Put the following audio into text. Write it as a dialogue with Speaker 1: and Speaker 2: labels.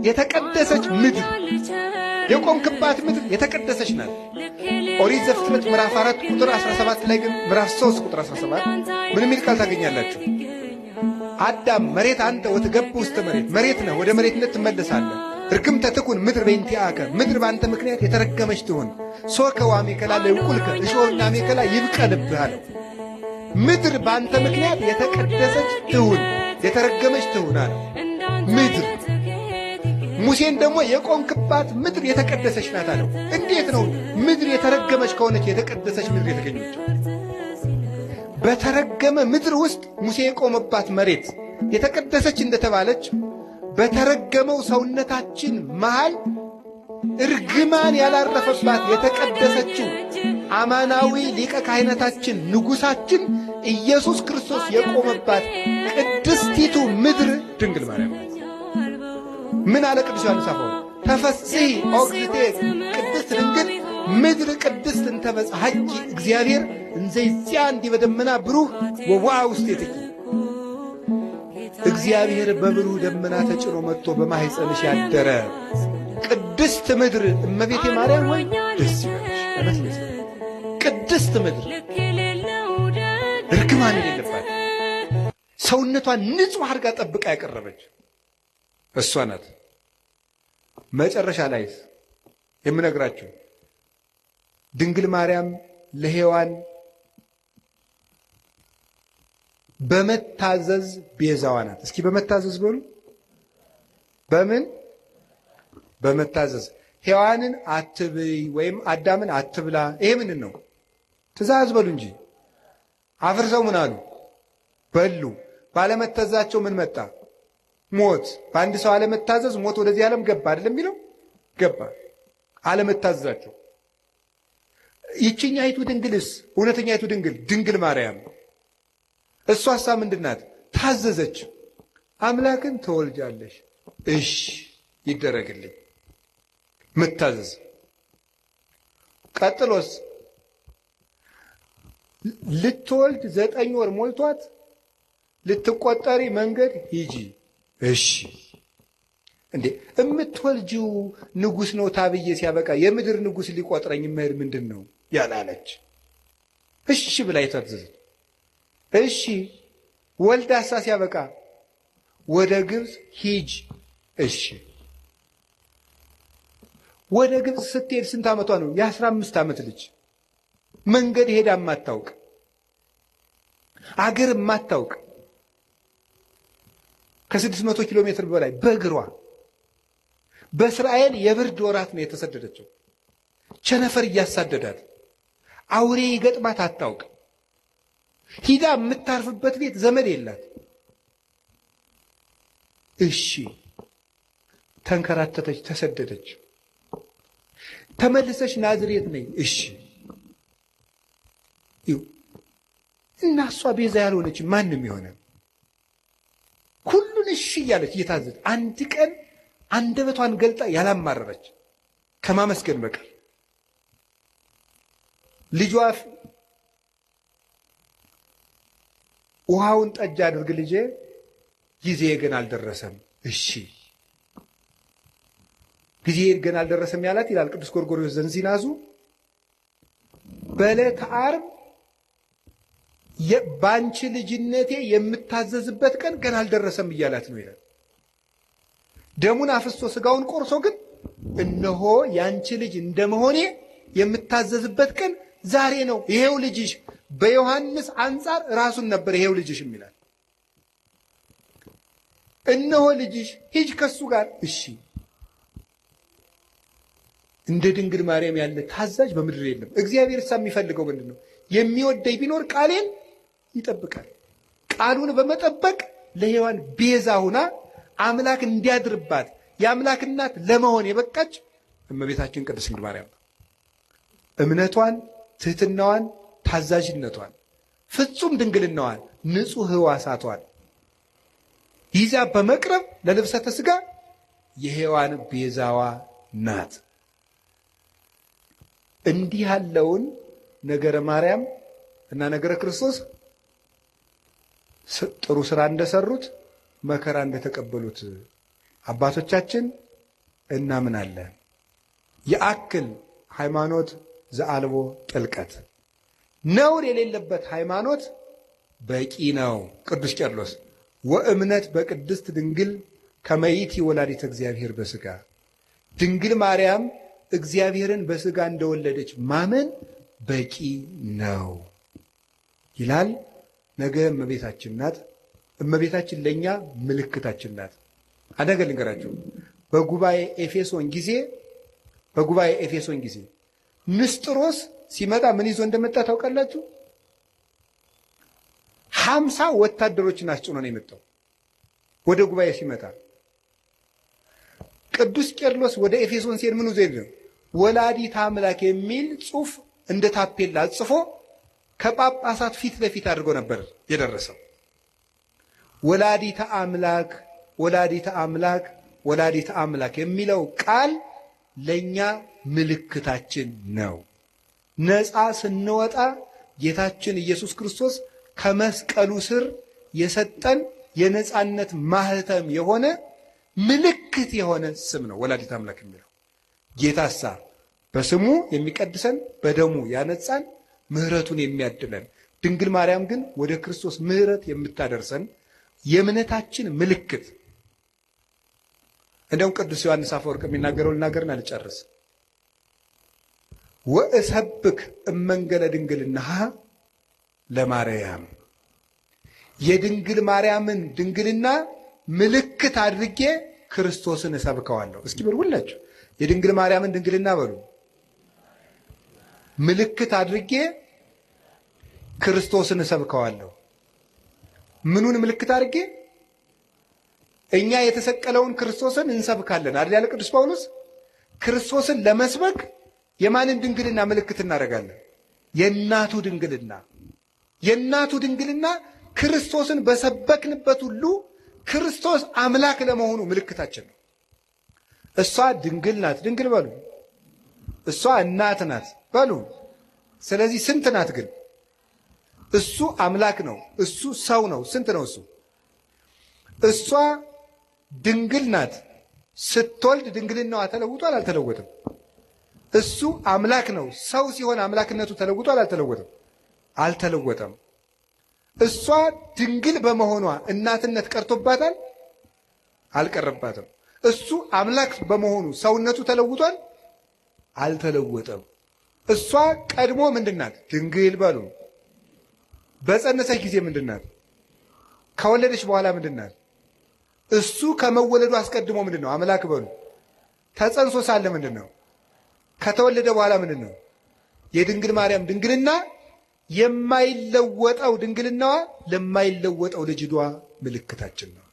Speaker 1: የተቀደሰች ምድር የቆምክባት ምድር የተቀደሰች ናት። ኦሪት ዘፍጥረት ምዕራፍ 4 ቁጥር 17 ላይ ግን ምዕራፍ 3 ቁጥር 17 ምን የሚል ቃል ታገኛላችሁ? አዳም መሬት አንተ ወትገብ ውስጥ መሬት ነህ፣ ወደ መሬትነት ትመለሳለህ። ርክምተ ትኩን ምድር በእንቲአከ ምድር በአንተ ምክንያት የተረገመች ትሁን። ሶከ ወአሜከላ ለይቁልከ እሾህና አሜከላ ይብቀልብህ አለው። ምድር በአንተ ምክንያት የተቀደሰች ትሁን፣ የተረገመች ትሁን አለ። ምድር ሙሴን ደግሞ የቆምክባት ምድር የተቀደሰች ናት አለው። እንዴት ነው ምድር የተረገመች ከሆነች የተቀደሰች ምድር የተገኘችው? በተረገመ ምድር ውስጥ ሙሴ የቆመባት መሬት የተቀደሰች እንደተባለች በተረገመው ሰውነታችን መሃል እርግማን ያላረፈባት የተቀደሰችው አማናዊ ሊቀ ካህናታችን ንጉሳችን ኢየሱስ ክርስቶስ የቆመባት ቅድስቲቱ ምድር ድንግል ማርያም ናት። ምን አለ ቅዱስ ዮሐንስ አፈወርቅ? ተፈሥሒ ኦግዝእቴ ቅድስት ድንግል ምድር ቅድስት እንተ በፀሐይ እግዚአብሔር እንዘ ይጽአ እንዲህ በደመና ብሩህ ወወአ ውስቴትኪ። እግዚአብሔር በብሩህ ደመና ተጭኖ መጥቶ በማኅፀንሽ ያደረ ቅድስት ምድር እመቤቴ ማርያም ወይ ደስ ይበልሽ። ቅድስት ምድር እርግማን የሌለባት ሰውነቷን ንጹሕ አድርጋ ጠብቃ ያቀረበች እሷ ናት። መጨረሻ ላይ የምነግራችሁ ድንግል ማርያም ለሔዋን በመታዘዝ ቤዛዋ ናት። እስኪ በመታዘዝ በሉ። በምን? በመታዘዝ። ሔዋንን አትብይ ወይም አዳምን አትብላ። ይሄ ምንድን ነው? ትእዛዝ በሉ እንጂ አፍርሰው ምን አሉ? በሉ። ባለመታዘዛቸው ምን መጣ? ሞት። በአንድ ሰው አለመታዘዝ ሞት ወደዚህ ዓለም ገባ አይደለም የሚለው? ገባ። አለመታዘዛቸው። ይችኛይቱ ድንግልስ እውነተኛይቱ ድንግል ድንግል ማርያም እሷሳ ምንድናት? ታዘዘች። አምላክን ትወልጃለሽ፣ እሺ ይደረግልኝ። መታዘዝ። ቀጥሎስ ልትወልድ 9 ወር ሞልቷት ልትቆጠሪ መንገድ ሂጂ፣ እሺ። እንዴ እምትወልጂው ንጉሥ ነው ታብዬ ሲያበቃ የምድር ንጉሥ ሊቆጥረኝ መሄድ ምንድን ነው ያላለች? እሺ ብላ የታዘዘች። እሺ ወልዳሳ ሲያበቃ ወደ ግብፅ ሂጅ፣ እሺ። ወደ ግብፅ ስትሄድ ስንት ዓመቷ ነው? የ15 ዓመት ልጅ መንገድ ሄዳ የማታውቅ አገር የማታውቅ ከ600 ኪሎ ሜትር በላይ በእግሯ በእስራኤል የብርድ ወራት ነው የተሰደደችው። ቸነፈር እያሳደዳት አውሬ ይገጥማት አታውቅ። ሂዳ የምታርፍበት ቤት ዘመድ የላት። እሺ ተንከራተተች፣ ተሰደደች። ተመልሰሽ ናዝሬት ነኝ፣ እሺ። እና እሷ ቤዛ ያልሆነች ማንም የሆነ ሁሉን እሺ እያለች እየታዘች አንድ ቀን አንደበቷን ገልጣ ያላማረረች ከማመስገን በቀር ልጇ ውሃውን ጠጅ አድርግ ልጄ፣ ጊዜ ግን አልደረሰም፣ እሺ። ጊዜ ግን አልደረሰም ያላት ይላል ቅዱስ ጎርጎርዮስ ዘንዚናዙ በዕለተ ዓርብ ባንቺ ልጅነቴ የምታዘዝበት ቀን ገና አልደረሰም እያላት ነው ይላል። ደሙን አፍስሶ ስጋውን ቆርሶ ግን እነሆ ያንቺ ልጅ እንደመሆኔ የምታዘዝበት ቀን ዛሬ ነው፣ ይሄው ልጅሽ። በዮሐንስ አንጻር ራሱን ነበር ይሄው ልጅሽ የሚላል። እነሆ ልጅሽ፣ ሂጅ ከሱ ጋር፣ እሺ። እንደ ድንግል ማርያም ያለ ታዛዥ በምድር የለም። እግዚአብሔር እሳ የሚፈልገው ምንድን ነው? የሚወደኝ ቢኖር ቃሌን ይጠብቃል። ቃሉን በመጠበቅ ለሔዋን ቤዛ ሁና አምላክ እንዲያድርባት የአምላክ እናት ለመሆን የበቃች እመቤታችን ቅድስት ድንግል ማርያም እምነቷን፣ ትህትናዋን፣ ታዛዥነቷን፣ ፍጹም ድንግልናዋን፣ ንጹሕ ሕዋሳቷን ይዛ በመቅረብ ለልብሰተ ሥጋ የሔዋን ቤዛዋ ናት። እንዲህ ያለውን ነገረ ማርያም እና ነገረ ክርስቶስ ጥሩ ስራ እንደሰሩት መከራ እንደተቀበሉት አባቶቻችን እናምናለን። የአክል ሃይማኖት ዘአልቦ ጥልቀት፣ ነውር የሌለበት ሃይማኖት በቂ ነው። ቅዱስ ቄርሎስ ወእምነት በቅድስት ድንግል ከመይእቲ ወላዲተ እግዚአብሔር በሥጋ፣ ድንግል ማርያም እግዚአብሔርን በሥጋ እንደወለደች ማመን በቂ ነው ይላል። ነገ እመቤታችን ናት። እመቤታችን ለእኛ ምልክታችን ናት። አንድ ነገር ልንገራችሁ። በጉባኤ ኤፌሶን ጊዜ ንስጥሮስ ሲመጣ ምን ይዞ እንደመጣ ታውቃላችሁ? 50 ወታደሮችን አስጭኖ ነው የመጣው። ወደ ጉባኤ ሲመጣ ቅዱስ ቄርሎስ ወደ ኤፌሶን ሲሄድ ምን ይዞ ሄደ? ወላዲተ አምላክ የሚል ጽሑፍ እንደ ታፔላ ጽፎ ከጳጳሳት ፊት ለፊት አድርጎ ነበር የደረሰው። ወላዲተ አምላክ ወላዲተ አምላክ ወላዲተ አምላክ የሚለው ቃል ለኛ ምልክታችን ነው። ነፃ ስንወጣ ጌታችን ኢየሱስ ክርስቶስ ከመስቀሉ ስር የሰጠን የነፃነት ማህተም የሆነ ምልክት የሆነ ስም ነው ወላዲተ አምላክ የሚለው። ጌታሳ በስሙ የሚቀድሰን በደሙ ያነጻን ምህረቱን የሚያድለን፣ ድንግል ማርያም ግን ወደ ክርስቶስ ምህረት የምታደርሰን የእምነታችን ምልክት። እንደውም ቅዱስ ዮሐንስ አፈወርቅ የሚናገረው ልናገርን አልጨርስ። ወእሰብክ እመንገለ ድንግልናሃ ለማርያም፣ የድንግል ማርያምን ድንግልና ምልክት አድርጌ ክርስቶስን እሰብከዋለሁ። እስኪ በሉ ሁላችሁ የድንግል ማርያምን ድንግልና በሉ። ምልክት አድርጌ ክርስቶስን እሰብከዋለሁ። ምኑን ምልክት አድርጌ? እኛ የተሰቀለውን ክርስቶስን እንሰብካለን አይደል ያለ ቅዱስ ጳውሎስ። ክርስቶስን ለመስበክ የማንን ድንግልና ምልክት እናደርጋለን? የእናቱ ድንግልና። የእናቱ ድንግልና ክርስቶስን በሰበክንበት ሁሉ ክርስቶስ አምላክ ለመሆኑ ምልክታችን ነው። እሷ ድንግል ናት፣ ድንግል በሉ። እሷ እናት ናት በሉ። ስለዚህ ስንት ናት ግን? እሱ አምላክ ነው፣ እሱ ሰው ነው። ስንት ነው እሱ? እሷ ድንግል ናት። ስትወልድ ድንግልናዋ ተለውጧል አልተለወጠም? እሱ አምላክ ነው። ሰው ሲሆን አምላክነቱ ተለውጧል አልተለወጠም? አልተለወጠም። እሷ ድንግል በመሆኗ እናትነት ቀርቶባታል አልቀረባትም? እሱ አምላክ በመሆኑ ሰውነቱ ተለውጧል አልተለወጠም? እሷ ቀድሞ ምንድናት? ድንግል በሉ። በጸነሰች ጊዜ ምንድናት? ከወለደች በኋላ ምንድናት? እሱ ከመወለዱ አስቀድሞ ምንድን ነው? አምላክ በሉ። ተጸንሶ ሳለ ምንድን ነው? ከተወለደ በኋላ ምንድን ነው? የድንግል ማርያም ድንግልና የማይለወጠው ድንግልናዋ ለማይለወጠው ልጅዷ ምልክታችን ነው።